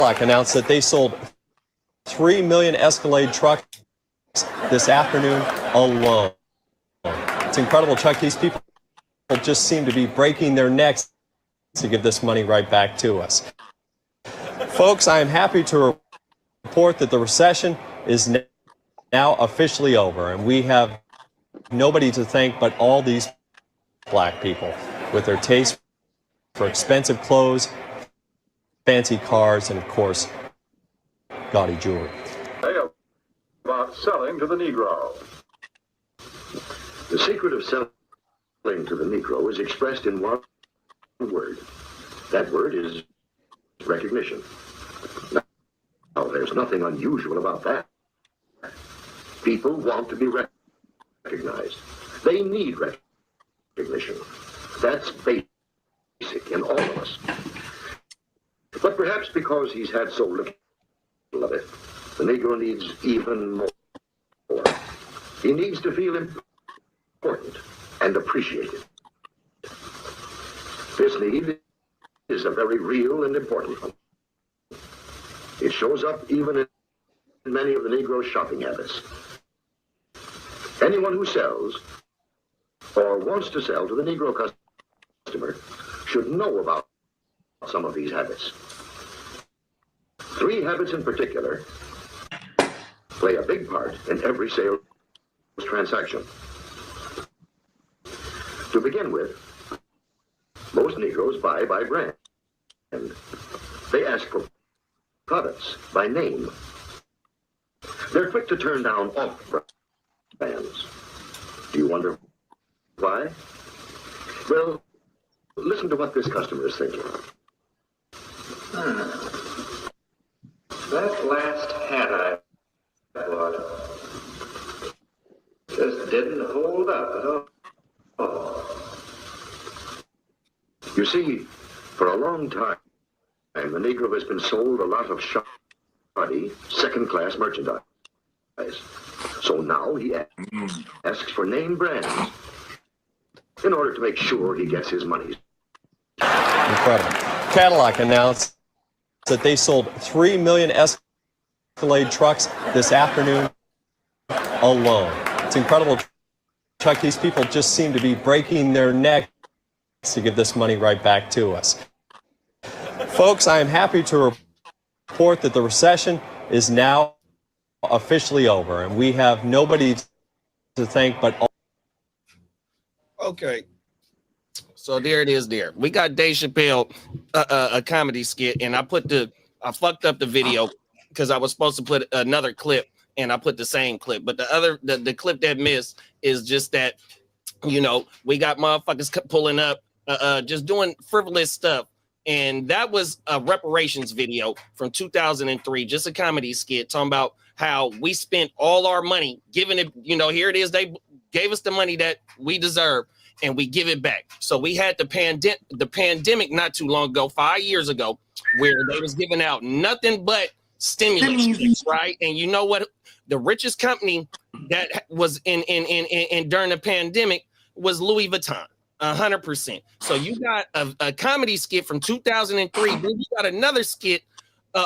announced that they sold 3 million Escalade trucks this afternoon alone. It's incredible, Chuck. These people just seem to be breaking their necks to give this money right back to us. Folks, I am happy to report that the recession is now officially over, and we have nobody to thank but all these black people with their taste for expensive clothes, fancy cars, and of course, gaudy jewelry. About selling to the Negro. The secret of selling to the Negro is expressed in one word. That word is recognition. Now, there's nothing unusual about that. People want to be recognized. They need recognition. That's basic in all of us. But perhaps because he's had so little of it, the Negro needs even more. He needs to feel important and appreciated. This need is a very real and important one. It shows up even in many of the Negro's shopping habits. Anyone who sells or wants to sell to the Negro customer should know about some of these habits. 3 habits in particular play a big part in every sales transaction. To begin with, most Negroes buy by brand. They ask for products by name. They're quick to turn down off brands. Do you wonder why? Well, listen to what this customer is thinking. That last hat I bought just didn't hold up at all. You see, for a long time, the Negro has been sold a lot of shoddy, second-class merchandise. So now he asks for name brands in order to make sure he gets his money. Incredible. Cadillac announced that they sold 3 million Escalade trucks this afternoon alone. It's incredible, Chuck. These people just seem to be breaking their necks to give this money right back to us. Folks, I am happy to report that the recession is now officially over, and we have nobody to thank but all. Okay. So there it is there. We got Dave Chappelle, a comedy skit, and I fucked up the video because I was supposed to put another clip, and I put the same clip. But the clip that missed is just that, you know, we got motherfuckers pulling up, just doing frivolous stuff. And that was a reparations video from 2003, just a comedy skit talking about how we spent all our money, giving it, you know, here it is. They gave us the money that we deserve, and we give it back. So we had the pandemic not too long ago, 5 years ago, where they was giving out nothing but stimulus checks, right? And you know what? The richest company that was in during the pandemic was Louis Vuitton. 100%. So you got a comedy skit from 2003. Then you got another skit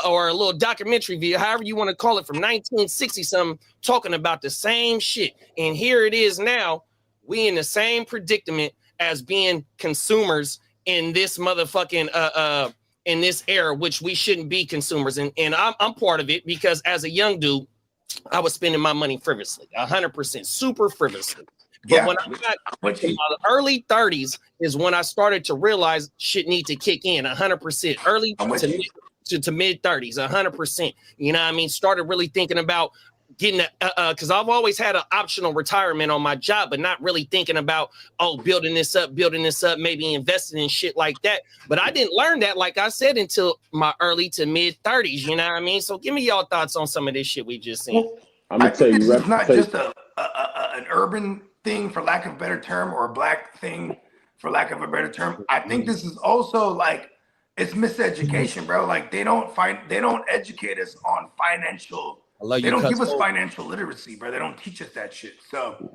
or a little documentary video, however you want to call it, from 1960 something, talking about the same shit. And here it is now. We in the same predicament as being consumers in this motherfucking in this era, which we shouldn't be consumers. And I'm part of it because as a young dude, I was spending my money frivolously, 100%, super frivolously. But when I got in my early 30s is when I started to realize shit need to kick in 100%. Early to mid 30s, 100%. You know what I mean? Started really thinking about getting because I've always had an optional retirement on my job, but not really thinking about, building this up, maybe investing in shit like that. But I didn't learn that, like I said, until my early to mid 30s. You know what I mean? So give me y'all thoughts on some of this shit we just seen. Well, I'm gonna tell you, this is not just an urban thing, for lack of a better term, or a black thing, for lack of a better term. I think this is also like, it's miseducation, bro. Like they don't educate us on financial. They don't give us financial literacy, bro. They don't teach us that shit. So,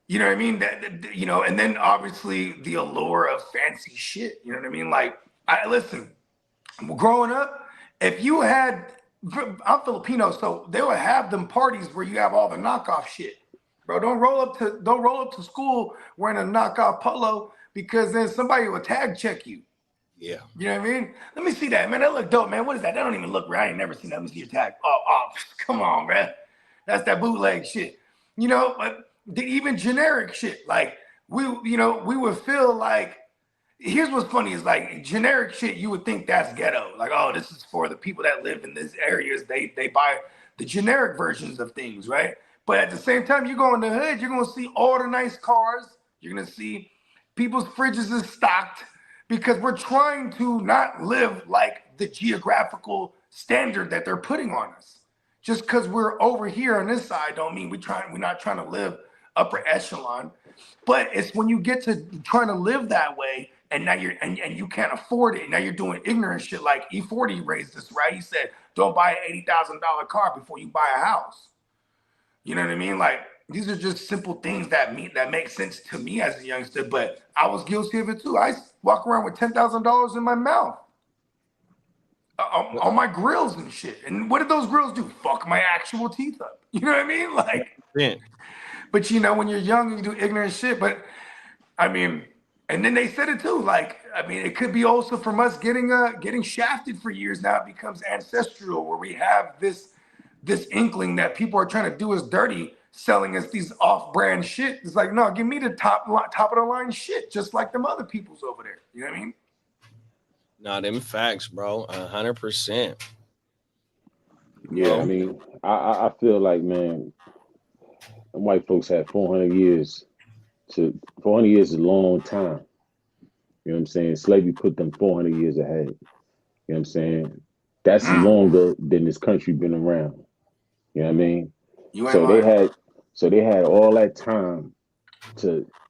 you know what I mean? That you know, and then obviously the allure of fancy shit. You know what I mean? Like, listen, growing up, if you had, I'm Filipino, so they would have them parties where you have all the knockoff shit. Bro, don't roll up to school wearing a knockoff polo because then somebody will tag check you. Yeah. You know what I mean? Let me see that, man. That look dope, man. What is that? That don't even look right. I ain't never seen that. Let me see your tag. Oh, come on, man. That's that bootleg shit. You know, but even generic shit. Like we would feel like, here's what's funny is like generic shit, you would think that's ghetto. Like, oh, this is for the people that live in these areas. They buy the generic versions of things, right? But at the same time, you go in the hood, you're gonna see all the nice cars. You're gonna see people's fridges is stocked because we're trying to not live like the geographical standard that they're putting on us. Just because we're over here on this side don't mean we're not trying to live upper echelon. But it's when you get to trying to live that way, and now you're and you can't afford it. Now you're doing ignorant shit like E40 raised this, right? He said, don't buy an $80,000 car before you buy a house. You know what I mean? Like, these are just simple things that make sense to me as a youngster, but I was guilty of it too. I walk around with $10,000 in my mouth on my grills and shit. And what did those grills do? Fuck my actual teeth up. You know what I mean? Like, yeah. But you know, when you're young, you do ignorant shit. But I mean, and then they said it too. Like, I mean, it could be also from us getting shafted for years. Now it becomes ancestral, where we have this inkling that people are trying to do us dirty, selling us these off-brand shit. It's like, no, give me the top of the line shit, just like them other people's over there. You know what I mean? No, them facts, bro. 100%. Yeah, I mean, I feel like, man, white folks had 400 years. 400 years is a long time. You know what I'm saying? Slavery put them 400 years ahead. You know what I'm saying? That's longer than this country been around. You know what I mean? They had all that time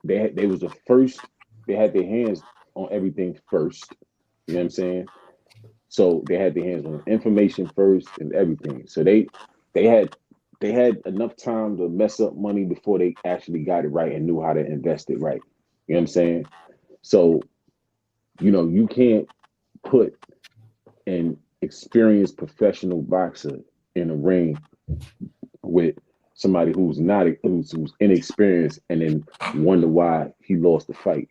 they was the first, they had their hands on everything first. You know what I'm saying? So they had their hands on information first and everything. So they had enough time to mess up money before they actually got it right and knew how to invest it right. You know what I'm saying? So, you know, you can't put an experienced professional boxer in a ring with somebody who's inexperienced and then wonder why he lost the fight.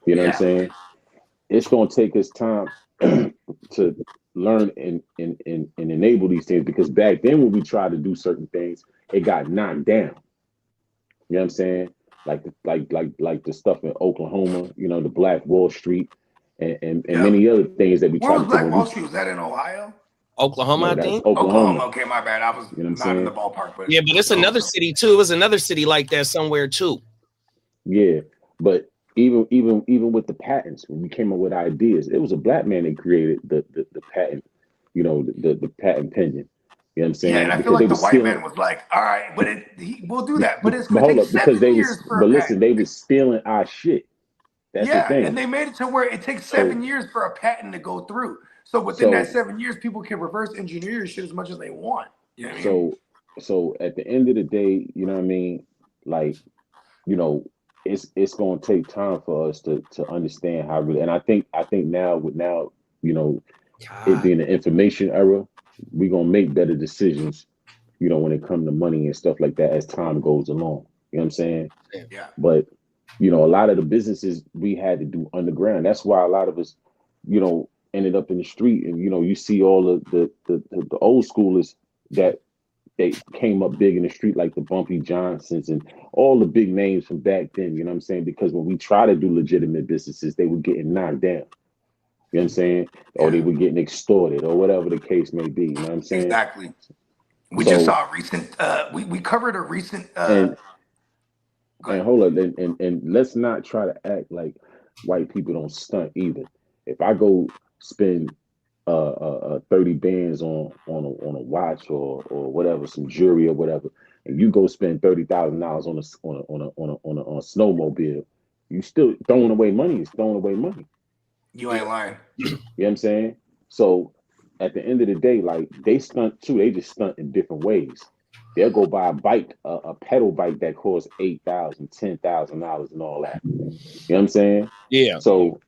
You know what I'm saying? It's gonna take us time to learn and enable these things, because back then when we tried to do certain things, it got knocked down. You know what I'm saying? Like the stuff in Oklahoma, you know, the Black Wall Street and many other things that we tried to do. Black Wall Street? Was that in Ohio? Oklahoma, I think. Oklahoma. Okay, my bad. I was not in the ballpark, but yeah, but it's another city too. It was another city like that somewhere too. Yeah, but even with the patents, when we came up with ideas, it was a black man that created the patent, you know, the patent pending. You know what I'm saying? Yeah, and I feel like the white man was like, all right, but we'll do that. But it's going to take 7 years for a patent. They was stealing our shit. That's the thing. And they made it to where it takes 7 years for a patent to go through. So within that 7 years, people can reverse engineer your shit as much as they want. You know what I mean? So at the end of the day, you know what I mean? Like, you know, it's going to take time for us to understand how really, and I think now, you know, it being an information era, we're going to make better decisions, you know, when it comes to money and stuff like that as time goes along. You know what I'm saying? Yeah. But, you know, a lot of the businesses we had to do underground. That's why a lot of us, you know, ended up in the street. And, you know, you see all of the old schoolers that they came up big in the street, like the Bumpy Johnsons and all the big names from back then. You know what I'm saying? Because when we try to do legitimate businesses, they were getting knocked down. You know what I'm saying? Or they were getting extorted or whatever the case may be. You know what I'm saying? Exactly. We just saw a recent, we covered a recent. And hold up, and let's not try to act like white people don't stunt either. If I go spend 30 bands on a watch or whatever, some jewelry or whatever, and you go spend $30,000 on a snowmobile, you still throwing away money. It's throwing away money. You ain't lying. You know what I'm saying? So at the end of the day, like, they stunt too. They just stunt in different ways. They'll go buy a bike, a pedal bike that costs $8,000, $10,000 and all that. You know what I'm saying? Yeah. So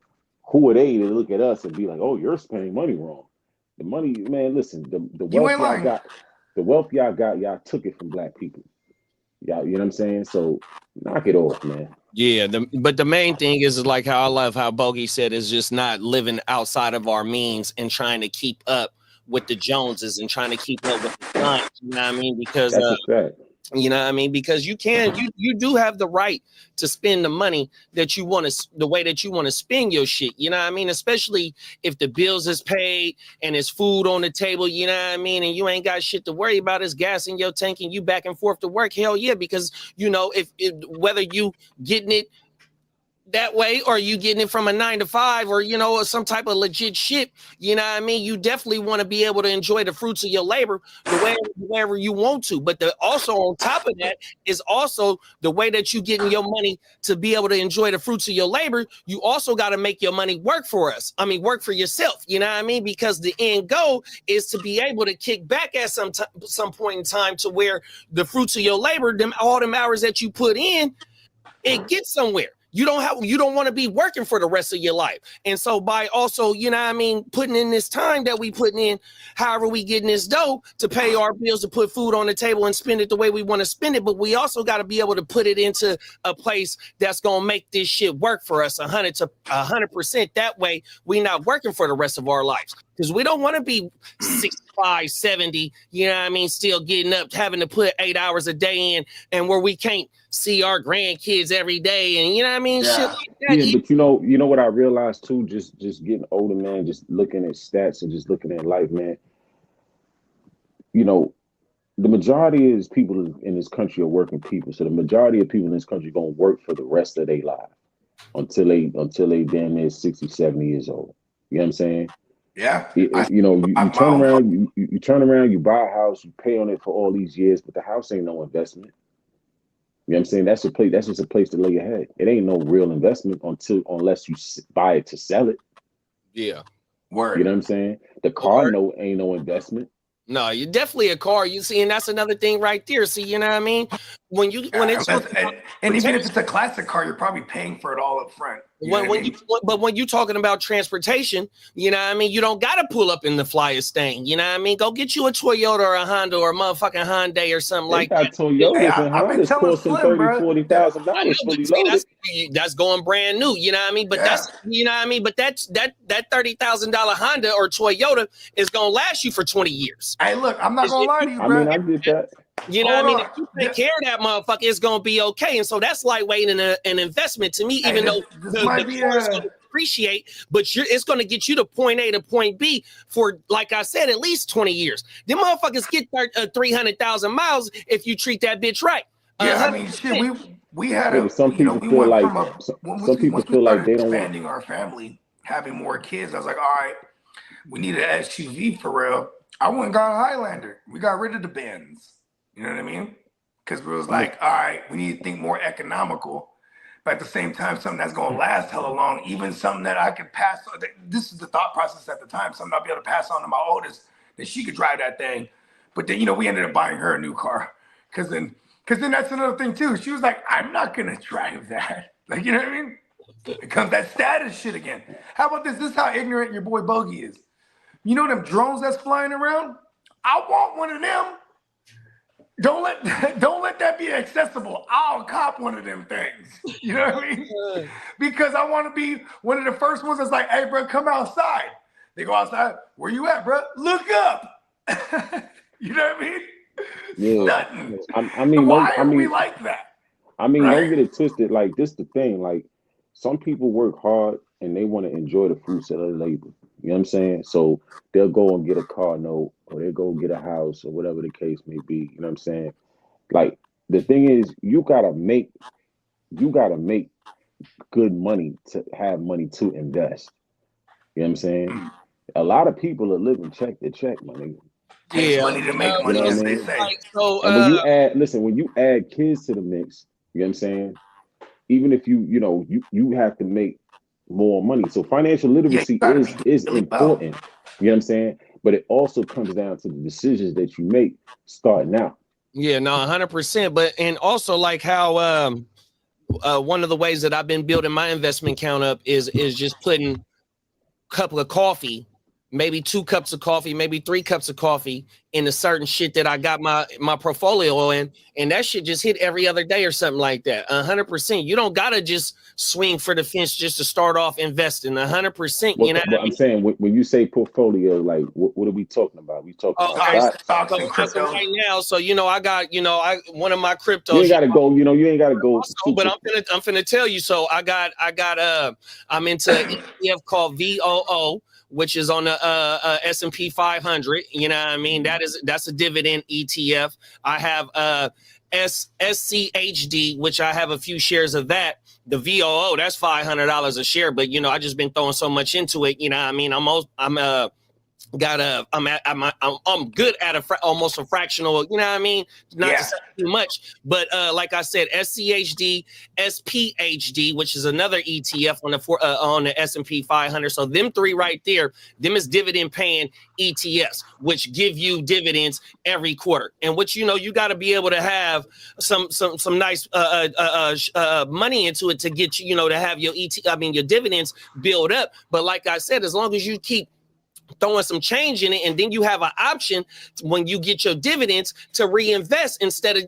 who are they to look at us and be like, oh, you're spending money wrong? The money, man. Listen, the You wealth ain't y'all lying. got, the wealth y'all got, y'all took it from black people. Y'all, you know what I'm saying? So knock it off, man. Yeah, but the main thing is like how I love how Bogey said is just not living outside of our means and trying to keep up with the Joneses and trying to keep up with the times. You know what I mean? Because That's a fact. you know what I mean? Because you do have the right to spend the money that you want to, the way that you want to spend your shit. You know what I mean? Especially if the bills is paid and it's food on the table, you know what I mean? And you ain't got shit to worry about. It's gas in your tank and you back and forth to work. Hell yeah. Because you know, if whether you getting it that way or you getting it from a 9 to 5 or you know some type of legit shit, you know what I mean, you definitely want to be able to enjoy the fruits of your labor the way wherever you want to. But also on top of that is also the way that you getting your money to be able to enjoy the fruits of your labor. You also got to make your money work for us. I mean, work for yourself, you know what I mean? Because the end goal is to be able to kick back at some point in time to where the fruits of your labor, all them hours that you put in, it gets somewhere. You don't want to be working for the rest of your life. And so by also, you know what I mean, putting in this time that we putting in, however we getting this dough to pay our bills, to put food on the table and spend it the way we want to spend it. But we also got to be able to put it into a place that's going to make this shit work for us 100%. That way we not working for the rest of our lives. Because we don't want to be 65, 70, you know what I mean, still getting up, having to put 8 hours a day in and where we can't see our grandkids every day. And you know what I mean? Yeah. Shit like that. Yeah, but you know what I realized too, just getting older, man, just looking at stats and just looking at life, man. You know, the majority of people in this country are working people. So the majority of people in this country are gonna work for the rest of their life until they damn near 60, 70 years old. You know what I'm saying? Yeah. You know, you turn around, you turn around, you buy a house, you pay on it for all these years, but the house ain't no investment. You know what I'm saying? That's just a place to lay your head. It ain't no real investment unless you buy it to sell it. Yeah. Word. You know what I'm saying? The car ain't no investment. No, you're definitely a car. You see, and that's another thing right there. See, you know what I mean? And even if it's a classic car, you're probably paying for it all up front. But when you're talking about transportation, you know what I mean? You don't got to pull up in the flyest thing. You know what I mean? Go get you a Toyota or a Honda or a motherfucking Hyundai or something like that. Toyotas and Hondas costing $30,000-$40,000 fully loaded. That's going brand new. You know what I mean? But that's, you know what I mean? But that $30,000 Honda or Toyota is going to last you for 20 years. Hey, look, I'm not going to lie to you, bro. I mean, I get that. You know what I mean? If you take care of that motherfucker, it's going to be okay. And so that's lightweight and an investment to me, even though the car is going to appreciate, but it's going to get you to point A to point B for, like I said, at least 20 years. Them motherfuckers get 300,000 miles if you treat that bitch right. Yeah, I mean, shit, we had some people feel like they don't expanding our family, having more kids. I was like, all right, we need an SUV for real. I went and got a Highlander. We got rid of the Benz. You know what I mean? Because it was like, all right, we need to think more economical, but at the same time, something that's going to last hella long, even something that I could pass on. This is the thought process at the time, something I'll be able to pass on to my oldest, that she could drive that thing. But then, you know, we ended up buying her a new car. Because then that's another thing, too. She was like, I'm not going to drive that. Like, you know what I mean? It comes that status shit again. How about this? This is how ignorant your boy Bogey is. You know them drones that's flying around? I want one of them. Don't let that be accessible. I'll cop one of them things. You know what I mean? Because I want to be one of the first ones that's like, hey, bro, come outside. They go outside. Where you at, bro? Look up. You know what I mean? Yeah. Nothing. I mean, why are we like that? I mean, don't get it twisted. Like, this the thing. Like, some people work hard and they want to enjoy the fruits of their labor. You know what I'm saying? So they'll go and get a car note, or they'll go get a house, or whatever the case may be. You know what I'm saying? Like, the thing is, you gotta make good money to have money to invest. You know what I'm saying? A lot of people are living check to check, my nigga. Takes money to make money, as they say. So, and when you add kids to the mix, you know what I'm saying? Even if you have to make more money. So financial literacy is important. You know what I'm saying? But it also comes down to the decisions that you make starting out. Yeah, no, 100%. But and also like how one of the ways that I've been building my investment count up is just putting a cup of coffee maybe 2 cups of coffee, maybe 3 cups of coffee in a certain shit that I got my portfolio in, and that shit just hit every other day or something like that. 100%. You don't gotta just swing for the fence just to start off investing. 100%. You know what I mean? I'm saying, when you say portfolio, like what are we talking about? We talking about stocks so and crypto right now. So I got one of my cryptos. You ain't gotta go. You ain't gotta go. But I'm finna tell you. So I'm into an ETF called VOO, which is on the S&P 500. You know what I mean? That's a dividend ETF. I have SCHD, which I have a few shares of that. The VOO, that's $500 a share. But I just been throwing so much into it. You know what I mean? I'm good at almost a fractional, you know what I mean? Not to say too much, but like I said, SCHD, SPHD, which is another ETF on the S&P 500. So them 3 right there, them is dividend paying ETFs, which give you dividends every quarter. And which you got to be able to have some nice money into it to get to have your your dividends build up. But like I said, as long as you keep throwing some change in it, and then you have an option when you get your dividends to reinvest instead of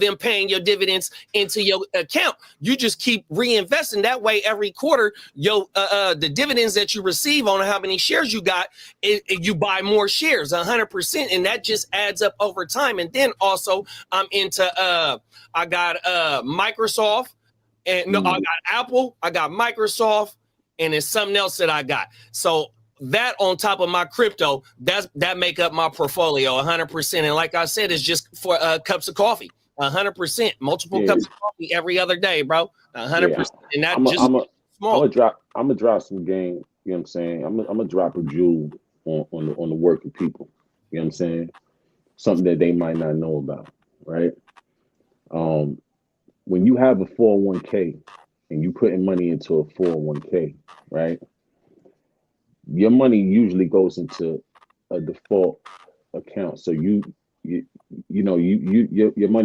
them paying your dividends into your account. You just keep reinvesting that way every quarter. The dividends that you receive on how many shares you got, you buy more shares 100%, and that just adds up over time. And then also I'm into I got Microsoft, and I got Apple, I got Microsoft, and there's something else that I got. So that on top of my crypto, that make up my portfolio 100%. And like I said, it's just for cups of coffee, 100%, multiple cups of coffee every other day, bro, 100%. And that small. I'm gonna drop some game. You know what I'm saying? I'm gonna drop a jewel on the working people. You know what I'm saying? Something that they might not know about, right? When you have a 401k and you putting money into a 401k, right? Your money usually goes into a default account. So your money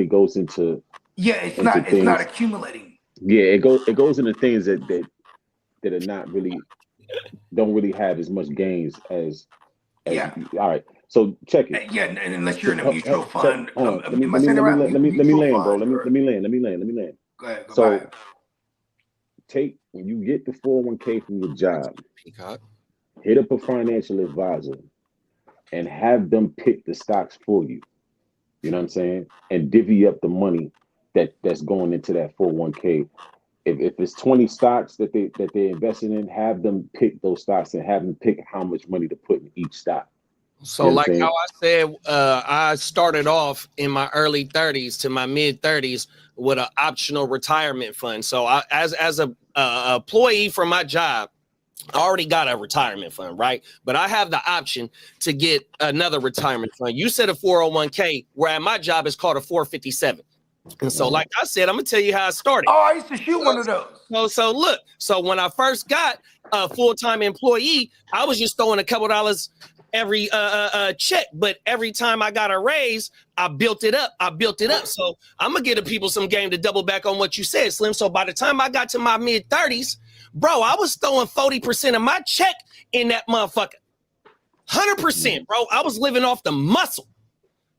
goes into it's not accumulating. Yeah, it goes into things that are not really don't really have as much gains as all right. So check it. Unless you're in a mutual fund. Let me land, bro. Let me land. Go ahead. So when you get the 401k from your job, hit up a financial advisor and have them pick the stocks for you. You know what I'm saying? And divvy up the money that's going into that 401k. If it's 20 stocks that they're investing in, have them pick those stocks and have them pick how much money to put in each stock. So like how I said, I started off in my early 30s to my mid 30s with an optional retirement fund. So as a employee from my job, I already got a retirement fund, right? But I have the option to get another retirement fund. You said a 401k, where at my job it's called a 457. And so, like I said, I'm gonna tell you how I started. Oh, I used to shoot one of those. So look, when I first got a full-time employee, I was just throwing a couple dollars every check, but every time I got a raise, I built it up. So I'm gonna give the people some game to double back on what you said, Slim. So by the time I got to my mid 30s, bro, I was throwing 40% of my check in that motherfucker. 100%, bro. I was living off the muscle.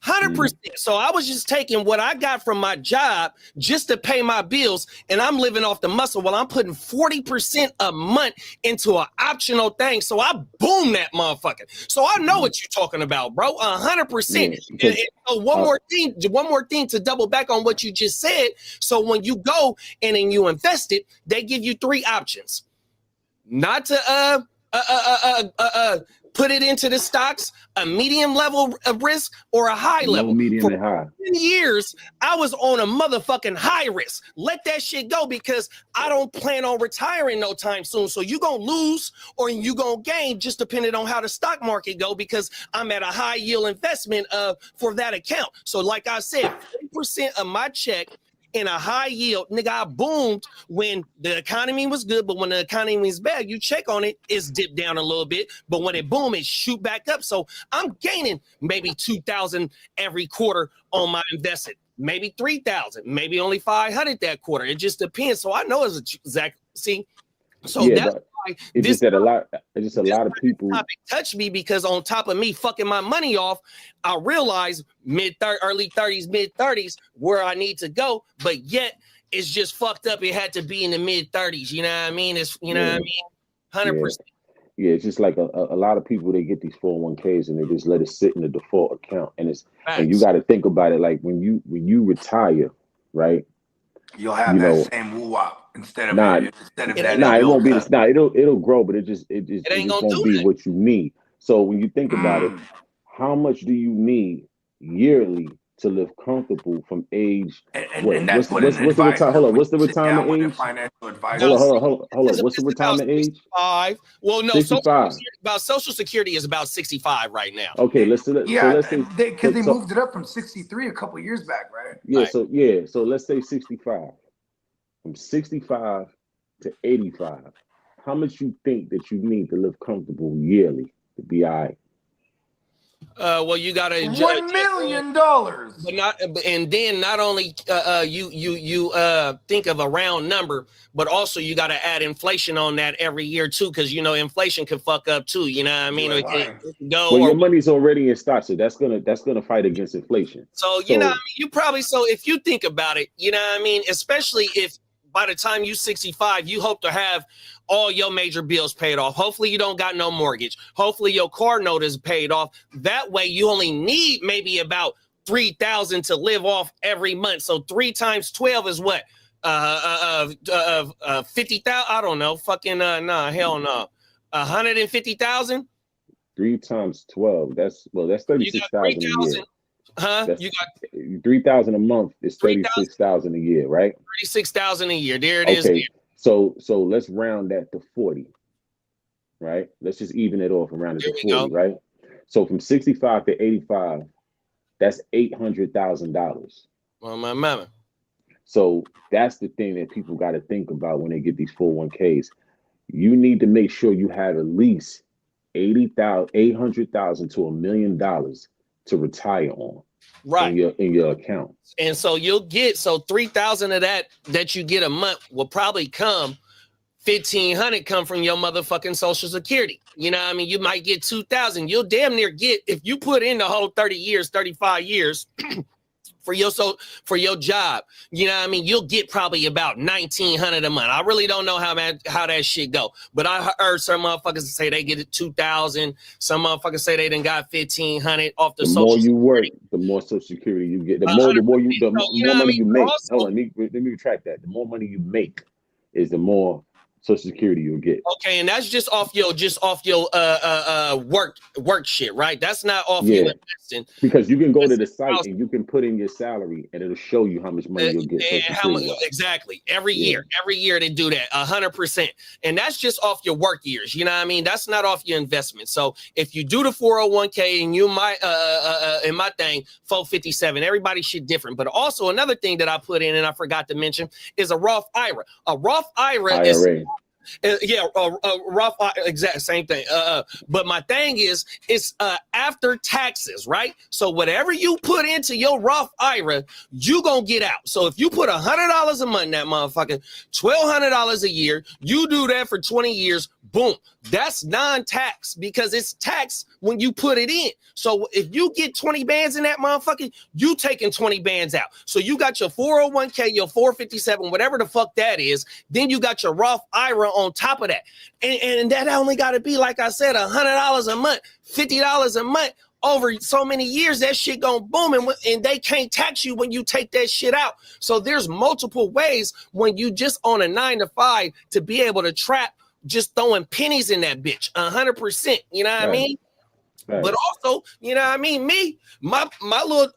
100%. So I was just taking what I got from my job just to pay my bills, and I'm living off the muscle while I'm putting 40% a month into an optional thing. So I boom that motherfucker. So I know what you're talking about, bro. 100%. And so one more thing to double back on what you just said. So when you go and then you invest it, they give you 3 options. Not to put it into the stocks, a medium level of risk, or a high level. Medium For and high. 10 years, I was on a motherfucking high risk. Let that shit go, because I don't plan on retiring no time soon. So you gonna lose or you gonna gain, just depending on how the stock market go, because I'm at a high yield investment for that account. So like I said, 40% of my check in a high yield, nigga, I boomed when the economy was good, but when the economy was bad, you check on it, it's dipped down a little bit, but when it boom, it shoot back up. So I'm gaining maybe 2,000 every quarter on my invested, maybe 3,000, maybe only 500 that quarter. It just depends. So I know it's exact. See, So Yeah, that's but why it's this just that a lot. It's just a lot of people. topic touched me, because on top of me fucking my money off, I realize early 30s, mid 30s where I need to go, but yet it's just fucked up. It had to be in the mid 30s. You know what I mean? It's what I mean. 100%. Yeah, it's just like a lot of people, they get these 401ks and they just let it sit in the default account, and you got to think about it like when you retire, right? You'll have that same woo-wop instead of that. It won't be. It'll grow, but it just won't be what you need. So when you think about it, how much do you need yearly to live comfortable from age? And that's what's the retirement? Hold on. What's the retirement age? Financial advisor. Hold on. What's the retirement age? 65. Well, no, 65. Social Security is about 65 right now. Okay, let's say because they moved it up from 63 a couple years back, right? Yeah. So let's say 65. From 65 to 85, how much you think that you need to live comfortable yearly to be all right? Well, you got to $1 million, but not only you think of a round number, but also you got to add inflation on that every year too, because inflation can fuck up too. You know what I mean? Your money's already in stock, so that's gonna fight against inflation. So you know what I mean? You probably, so if you think about it, you know what I mean, especially if by the time you're 65, you hope to have all your major bills paid off. Hopefully you don't got no mortgage. Hopefully your car note is paid off. That way you only need maybe about $3,000 to live off every month. So 3 times 12 is what? 50,000. I don't know. Fucking hell no. 150,000. 3 times 12. That's 36,000 a year. You got 3,000 a month is 36,000 a year, right? 36,000 a year. There it is. Okay. So let's round that to 40, right? Let's just even it off and round it to 40, right? So from 65 to 85, that's $800,000. Well, my mama. So that's the thing that people got to think about when they get these 401ks. You need to make sure you have at least $800,000 to $1 million to retire on, right, in your account. And so you'll get 3,000 of that you get a month will probably come 1,500 come from your motherfucking Social Security. You know what I mean? You might get 2,000. You'll damn near get, if you put in the whole 30 years, 35 years for your job, you know what I mean? You'll get probably about 1,900 a month. I really don't know how that shit go, but I heard some motherfuckers say they get it 2,000. Some motherfuckers say they done got 1,500 off the Social Security. The more you work, the more Social Security you get. The more money you make. Hold on, let me retract that. The more money you make is the more Social Security you'll get. Okay, and that's just off your work shit, right? That's not off your investing. Because you can go to the site and you can put in your salary and it'll show you how much money you'll get. Exactly. Every year they do that 100%. And that's just off your work years. You know what I mean? That's not off your investment. So if you do the 401k and you might in my thing 457, everybody's shit different. But also another thing that I put in and I forgot to mention is a Roth IRA. A Roth IRA is Roth, exact same thing. But my thing is, it's after taxes, right? So whatever you put into your Roth IRA, you gonna get out. So if you put $100 a month in that motherfucker, $1,200 a year, you do that for 20 years, boom, that's non-tax because it's taxed when you put it in. So if you get 20 bands in that motherfucker, you taking 20 bands out. So you got your 401k, your 457, whatever the fuck that is. Then you got your Roth IRA on top of that. And that only got to be, like I said, $100 a month, $50 a month. Over so many years, that shit gonna boom, and they can't tax you when you take that shit out. So there's multiple ways when you just on a 9-to-5 to be able to trap just throwing pennies in that bitch 100%. You know what I mean? Right. But also, you know what I mean? My little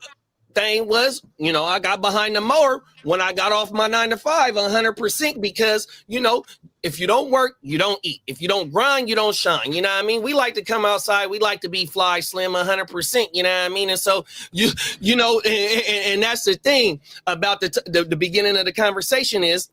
thing was, I got behind the mower when I got off my 9-to-5 100% because, if you don't work, you don't eat. If you don't grind, you don't shine. You know what I mean? We like to come outside. We like to be fly, slim 100%. You know what I mean? And so, and that's the thing about the beginning of the conversation is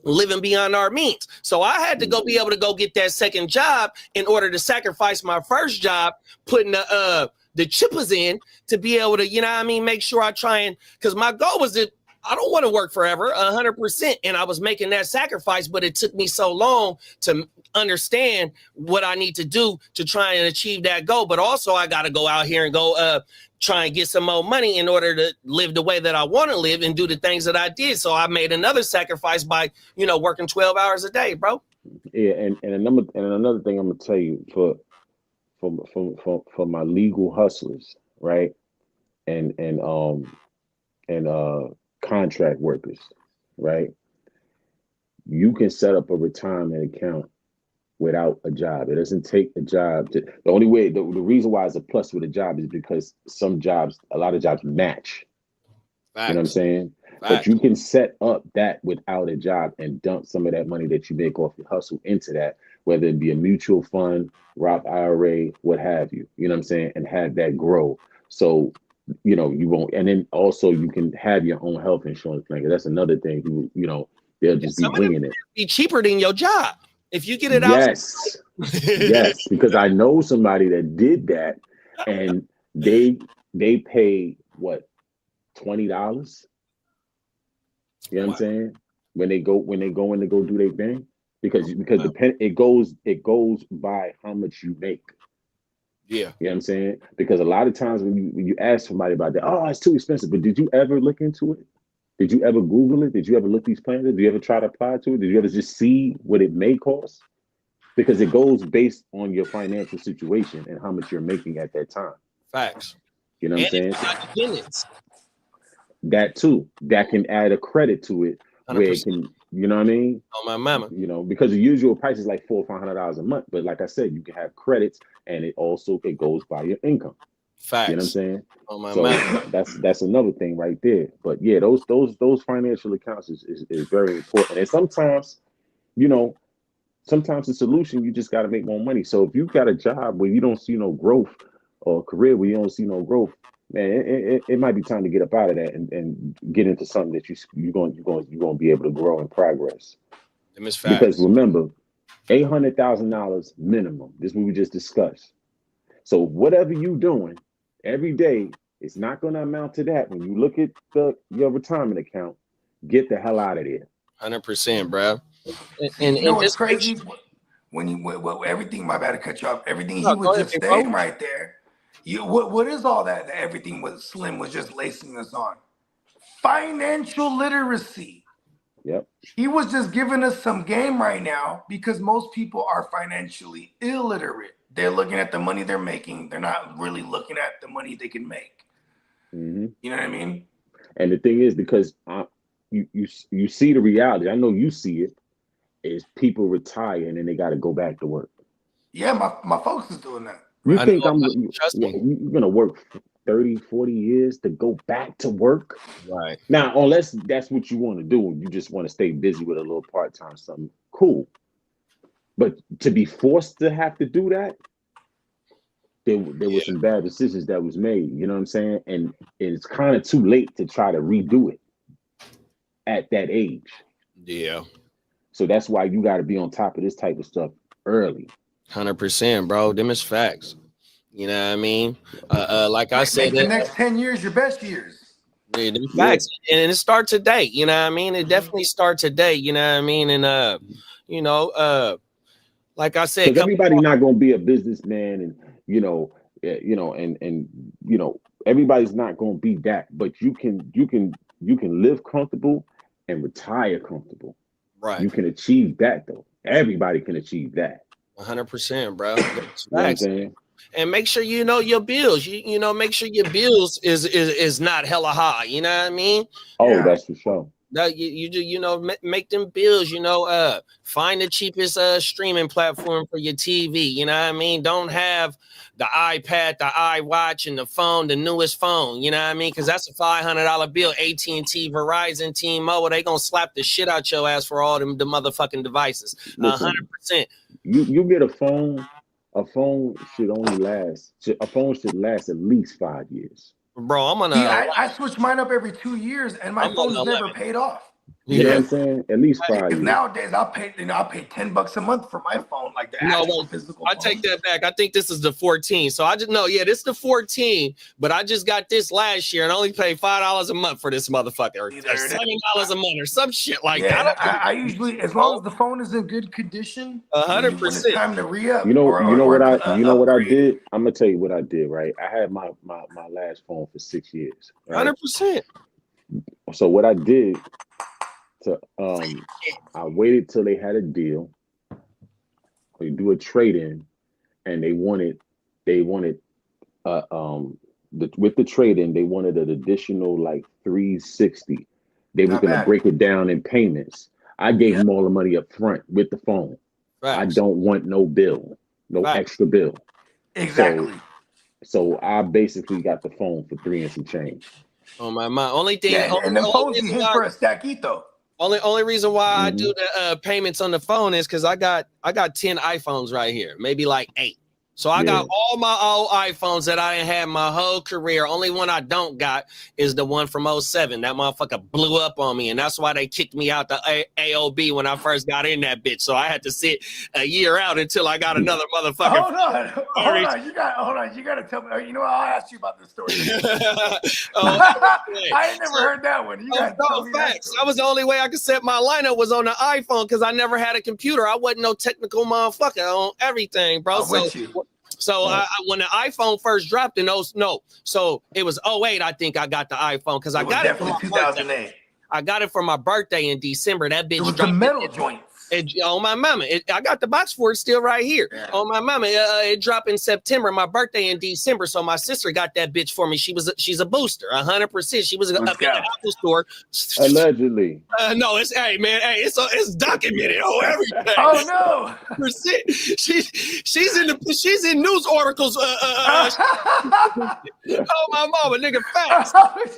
living beyond our means. So I had to be able to go get that second job in order to sacrifice my first job, putting the chippers in to be able to, make sure I try and, because my goal was to I don't want to work forever, 100%. And I was making that sacrifice, but it took me so long to understand what I need to do to try and achieve that goal. But also I got to go out here and go try and get some more money in order to live the way that I want to live and do the things that I did. So I made another sacrifice by, you know, working 12 hours a day, bro. Yeah, and another thing I'm gonna tell you for my legal hustlers, right? And contract workers, right? You can set up a retirement account without a job. It doesn't take a job to, the only way, the reason why it's a plus with a job is because a lot of jobs match. Facts. You know what I'm saying? Facts. But you can set up that without a job and dump some of that money that you make off your hustle into that, whether it be a mutual fund, Roth IRA, what have you. You know what I'm saying? And have that grow. So, you know, you won't. And then also you can have your own health insurance plan. That's another thing. You know, they'll just be winging it. Be cheaper than your job if you get it out. Yes, yes, because I know somebody that did that, and they pay what, $20. You know what I'm saying? When they go in to go do their thing, because it goes by how much you make. Yeah. You know what I'm saying? Because a lot of times when you ask somebody about that, oh, it's too expensive. But did you ever look into it? Did you ever Google it? Did you ever look these plans? Did you ever try to apply to it? Did you ever just see what it may cost? Because it goes based on your financial situation and how much you're making at that time. Facts. You know what I'm saying? Dependents. That too. That can add a credit to it 100%. where it can, you know what I mean? On my mama. You know, because the usual price is like $400 or $500 a month. But like I said, you can have credits, and it goes by your income. Facts. You know what I'm saying? On my So mama. that's another thing right there. But yeah, those financial accounts is very important. And sometimes, you know, sometimes the solution, you just got to make more money. So if you've got a job where you don't see no growth, or a career where you don't see no growth, man, it might be time to get up out of that and get into something that you're going to be able to grow and progress. Because remember, $800,000 minimum. This is what we just discussed. So whatever you're doing every day, it's not going to amount to that. When you look at your retirement account, get the hell out of there. 100%, bro. And you know what's crazy? When everything, my bad to cut you off, everything he was just saying right there. What is all that everything was Slim was just lacing us on? Financial literacy. Yep. He was just giving us some game right now because most people are financially illiterate. They're looking at the money they're making. They're not really looking at the money they can make. Mm-hmm. You know what I mean? And the thing is, because you see the reality, I know you see it, is people retire and then they got to go back to work. Yeah, my folks is doing that. You think you're going to work 30, 40 years to go back to work? Right. Now, unless that's what you want to do, and you just want to stay busy with a little part-time something, cool. But to be forced to have to do that, there were some bad decisions that was made. You know what I'm saying? And it's kind of too late to try to redo it at that age. Yeah. So that's why you got to be on top of this type of stuff early. 100%, bro. Them is facts. You know what I mean? Like I said, the next 10 years, your best years. Yeah, them facts. Yeah. And it starts today. You know what I mean? It definitely starts today. You know what I mean? And you know, like I said, everybody's not going to be a businessman, and everybody's not going to be that. But you can live comfortable and retire comfortable. Right. You can achieve that though. Everybody can achieve that. 100%, bro. You know what I'm saying? And make sure you know your bills. You know, make sure your bills is not hella high. You know what I mean? Oh, yeah. That's for sure. That you know, make them bills. You know, find the cheapest streaming platform for your TV. You know what I mean? Don't have the iPad, the iWatch, and the phone, the newest phone. You know what I mean? Because that's a $500 bill. AT&T, Verizon, T-Mobile, they gonna slap the shit out your ass for all the motherfucking devices. 100%. You get a phone. A phone should last at least 5 years. Bro, I'm on I switch mine up every 2 years, and my phone's never paid off. You know what I'm saying? At least 5 Because years. nowadays I pay $10 a month for my phone, like the actual physical I phone. take that back. I think this is the 14. So I just this is the 14, but I just got this last year and only paid $5 a month for this motherfucker, or $7 a month, or some shit like that. I usually, as long as the phone is in good condition, 100%. when it's time to re-up. You know what I upgrade. did? I'm gonna tell you what I did, right? I had my last phone for 6 years. Right? 100%. So what I did to I waited till they had a deal. They do a trade-in, and they wanted with the trade-in, they wanted an additional like $360. They were gonna break it down in payments. I gave them all the money up front with the phone. Right. I don't want no bill, no extra bill. Exactly. So I basically got the phone for $3 and some change. Oh my only thing, and the phones you hit for a stackito. Only reason why I do the payments on the phone is because I got 10 iPhones right here, maybe like 8. So I got all my old iPhones that I didn't have my whole career. Only one I don't got is the one from 07. That motherfucker blew up on me, and that's why they kicked me out the AOB when I first got in that bitch. So I had to sit a year out until I got another motherfucker. Hold on. You got to tell me. You know, I'll ask you about this story. I ain't never heard that one. You got to tell me facts. That was the only way I could set my lineup was on the iPhone because I never had a computer. I wasn't no technical motherfucker on everything, bro. So when the iPhone first dropped in so it was 08, I think I got the iPhone because I got it for my 2008. I got it for my birthday in December. That bitch dropped the metal joint. On my mama. I got the box for it still right here. Yeah. On my mama. It dropped in September, my birthday in December. So my sister got that bitch for me. She's a booster, 100%. She was up in the Apple store. Allegedly. No, it's documented. Everything. Oh no. She's in news articles. Oh my mama, nigga, facts.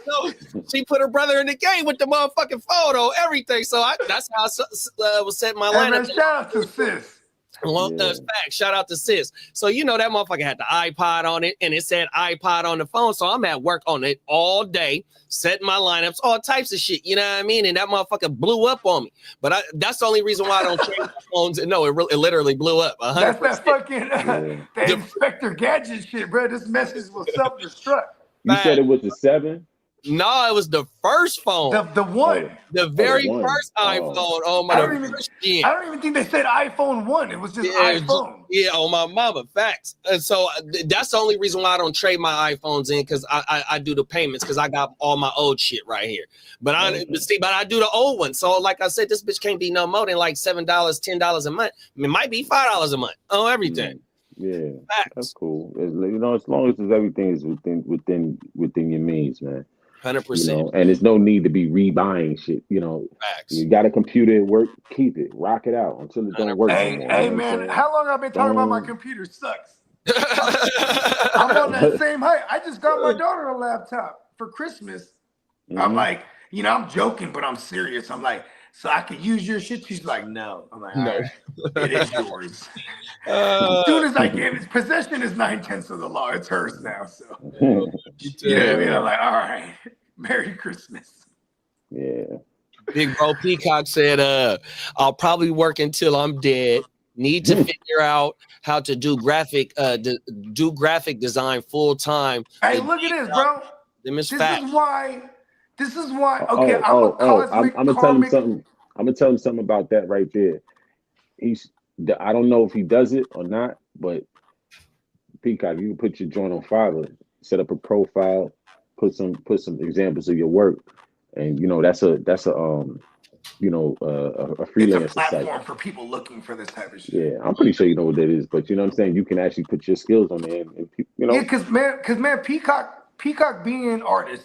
So she put her brother in the game with the motherfucking photo, everything. So that's how I was setting my lineup. Shout out to sis. Shout out to sis. So that motherfucker had the iPod on it, and it said iPod on the phone. So I'm at work on it all day, setting my lineups, all types of shit. You know what I mean? And that motherfucker blew up on me. But that's the only reason why I don't change my phones. No, it literally blew up. 100%. That's that fucking that Inspector Gadget shit, bro. This message will self-destruct. You said it was the 7? No, it was the first phone. The one. The very first iPhone. Oh my! I don't even think they said iPhone 1. It was just iPhone. On my mama. Facts. And so that's the only reason why I don't trade my iPhones in, because I do the payments because I got all my old shit right here. But I do the old one. So like I said, this bitch can't be no more than like $7, $10 a month. It might be $5 a month on everything. Yeah, that's cool. As long as everything is within your means, man. 100%. And there's no need to be rebuying shit. Facts. You got a computer at work, keep it, rock it out until it don't work anymore. Hey man, how long I've been talking about my computer sucks? I'm on that same height. I just got my daughter a laptop for Christmas. I'm like, I'm joking, but I'm serious. I'm like, so I could use your shit? She's like, no. I'm like, all right, it is yours. As soon as I give it, possession is 9/10 of the law. It's hers now. So, you know what I mean? I'm like, all right, Merry Christmas. Yeah. Big bro Peacock said, I'll probably work until I'm dead. Need to figure out how to do graphic design full time. Hey, look at this, bro. This is why. Okay, I'm gonna tell him something. I'm gonna tell him something about that right there. I don't know if he does it or not, but Peacock, you can put your joint on Fiverr, set up a profile, put some examples of your work, and that's a freelancer platform site for people looking for this type of shit. Yeah, I'm pretty sure you know what that is, but you know what I'm saying. You can actually put your skills on there, and Yeah, because man, Peacock being an artist,